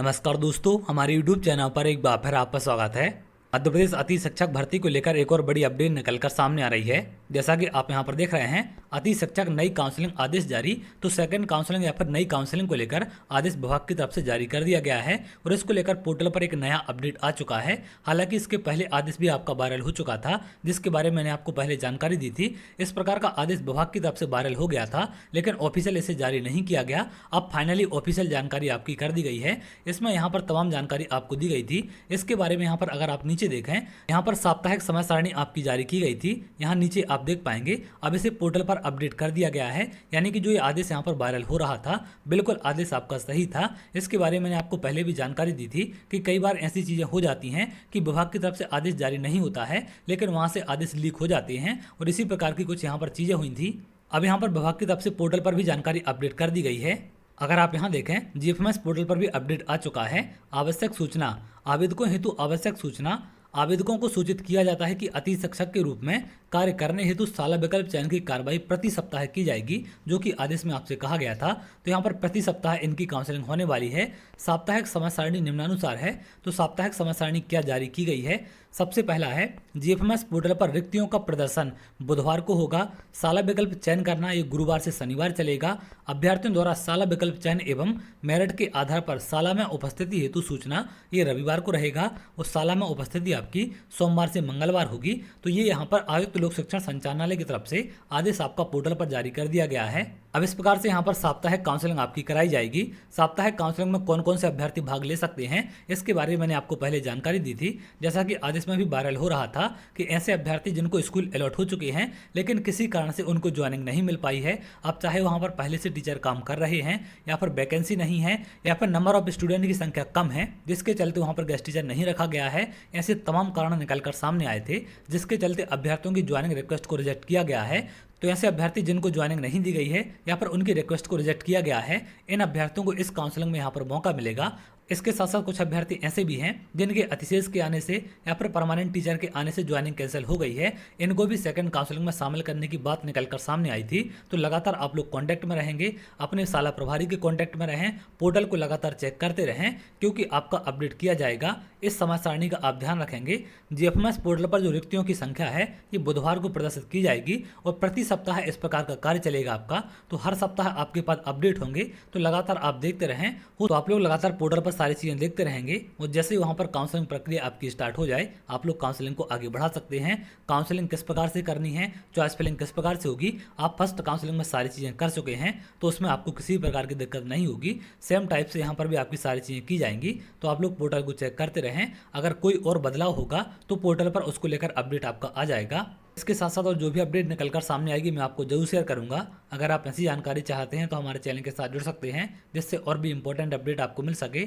नमस्कार दोस्तों, हमारे YouTube चैनल पर एक बार फिर आपका स्वागत है। मध्य प्रदेश अति शिक्षक भर्ती को लेकर एक और बड़ी अपडेट निकलकर सामने आ रही है। जैसा कि आप यहां पर देख रहे हैं, अति शिक्षक नई काउंसलिंग आदेश जारी। तो सेकंड काउंसलिंग या फिर नई काउंसलिंग को लेकर आदेश विभाग की तरफ से जारी कर दिया गया है और इसको लेकर पोर्टल पर एक नया अपडेट आ चुका है। हालांकि इसके पहले आदेश भी आपका वायरल हो चुका था, जिसके बारे में मैंने आपको पहले जानकारी दी थी। इस प्रकार का आदेश विभाग की तरफ से वायरल हो गया था, लेकिन ऑफिशियल इसे जारी नहीं किया गया। अब फाइनली ऑफिशियल जानकारी आपकी कर दी गई है। इसमें यहाँ पर तमाम जानकारी आपको दी गई थी। इसके बारे में यहाँ पर अगर आप नीचे देखें, यहाँ पर साप्ताहिक समय सारणी आपकी जारी की गई थी। यहाँ नीचे आप देख पाएंगे अब इसे पोर्टल पर अपडेट कर दिया गया है। यानी कि जो ये आदेश यहाँ पर वायरल हो रहा था, बिल्कुल आदेश आपका सही था। इसके बारे में मैंने आपको पहले भी जानकारी दी थी कि कई बार ऐसी चीजें हो जाती हैं कि विभाग की तरफ से आदेश जारी नहीं होता है, लेकिन वहां से आदेश लीक हो जाते हैं और इसी प्रकार की कुछ यहाँ पर चीजें हुई थी। अब यहाँ पर विभाग की तरफ से पोर्टल पर भी जानकारी अपडेट कर दी गई है। अगर आप यहाँ देखें, जीएफएमएस पोर्टल पर भी अपडेट आ चुका है। आवश्यक सूचना, आवेदकों हेतु आवश्यक सूचना। आवेदकों को सूचित किया जाता है कि अति शिक्षक के रूप में कार्य करने हेतु शाला विकल्प चयन की कार्रवाई प्रति सप्ताह की जाएगी, जो कि आदेश में आपसे कहा गया था। तो यहाँ पर प्रति सप्ताह इनकी काउंसलिंग होने वाली है। साप्ताहिक समय सारणी निम्नानुसार है। तो साप्ताहिक समय सारणी क्या जारी की गई है? सबसे पहला है, जीएफएमएस पोर्टल पर रिक्तियों का प्रदर्शन बुधवार को होगा। शाला विकल्प चयन करना ये गुरुवार से शनिवार चलेगा। अभ्यर्थियों द्वारा शाला विकल्प चयन एवं मेरिट के आधार पर शाला में उपस्थिति हेतु सूचना ये रविवार को रहेगा और शाला में उपस्थिति आपकी सोमवार से मंगलवार होगी। तो ये यहाँ पर आयुक्त लोक शिक्षण संचालनालय की तरफ से आदेश आपका पोर्टल पर जारी कर दिया गया है। अब इस प्रकार से यहाँ पर साप्ताहिक काउंसलिंग आपकी कराई जाएगी। साप्ताहिक काउंसलिंग में कौन कौन से अभ्यर्थी भाग ले सकते हैं, इसके बारे में मैंने आपको पहले जानकारी दी थी। जैसा कि आदेश में भी वायरल हो रहा था कि ऐसे अभ्यर्थी जिनको स्कूल अलॉट हो चुके हैं, लेकिन किसी कारण से उनको ज्वाइनिंग नहीं मिल पाई है, अब चाहे वहाँ पर पहले से टीचर काम कर रहे हैं या फिर वैकेंसी नहीं है या फिर नंबर ऑफ स्टूडेंट की संख्या कम है, जिसके चलते वहाँ पर गेस्ट टीचर नहीं रखा गया है। ऐसे तमाम कारण निकलकर सामने आए थे, जिसके चलते अभ्यर्थियों की ज्वाइनिंग रिक्वेस्ट को रिजेक्ट किया गया है। तो ऐसे अभ्यर्थी जिनको ज्वाइनिंग नहीं दी गई है या फिर उनकी रिक्वेस्ट को रिजेक्ट किया गया है, इन अभ्यर्थियों को इस काउंसलिंग में यहाँ पर मौका मिलेगा। इसके साथ साथ कुछ अभ्यर्थी ऐसे भी हैं जिनके अतिशेष के आने से या फिर परमानेंट टीचर के आने से ज्वाइनिंग कैंसिल हो गई है, इनको भी सेकंड काउंसलिंग में शामिल करने की बात निकलकर सामने आई थी। तो लगातार आप लोग कांटेक्ट में रहेंगे, अपने शाला प्रभारी के कांटेक्ट में रहें, पोर्टल को लगातार चेक करते रहें, क्योंकि आपका अपडेट किया जाएगा। इस समय सारणी का आप ध्यान रखेंगे। जीएफएमएस पोर्टल पर जो रिक्तियों की संख्या है ये बुधवार को प्रदर्शित की जाएगी और प्रति सप्ताह इस प्रकार का कार्य चलेगा आपका। तो हर सप्ताह आपके पास अपडेट होंगे, तो लगातार आप देखते रहें। तो आप लोग लगातार पोर्टल पर सारी चीजें देखते रहेंगे और जैसे ही वहां पर काउंसलिंग प्रक्रिया आपकी स्टार्ट हो जाए, आप लोग काउंसलिंग को आगे बढ़ा सकते हैं। काउंसलिंग किस प्रकार से करनी है, चॉइस फिलिंग किस प्रकार से होगी, आप फर्स्ट काउंसलिंग में सारी चीजें कर चुके हैं, तो उसमें आपको किसी प्रकार की दिक्कत नहीं होगी। सेम टाइप से यहाँ पर भी आपकी सारी चीजें की जाएंगी। तो आप लोग पोर्टल को चेक करते रहें। अगर कोई और बदलाव होगा तो पोर्टल पर उसको लेकर अपडेट आपका आ जाएगा। इसके साथ साथ और जो भी अपडेट निकलकर सामने आएगी मैं आपको जरूर शेयर करूंगा। अगर आप ऐसी जानकारी चाहते हैं तो हमारे चैनल के साथ जुड़ सकते हैं, जिससे और भी इंपॉर्टेंट अपडेट आपको मिल सके।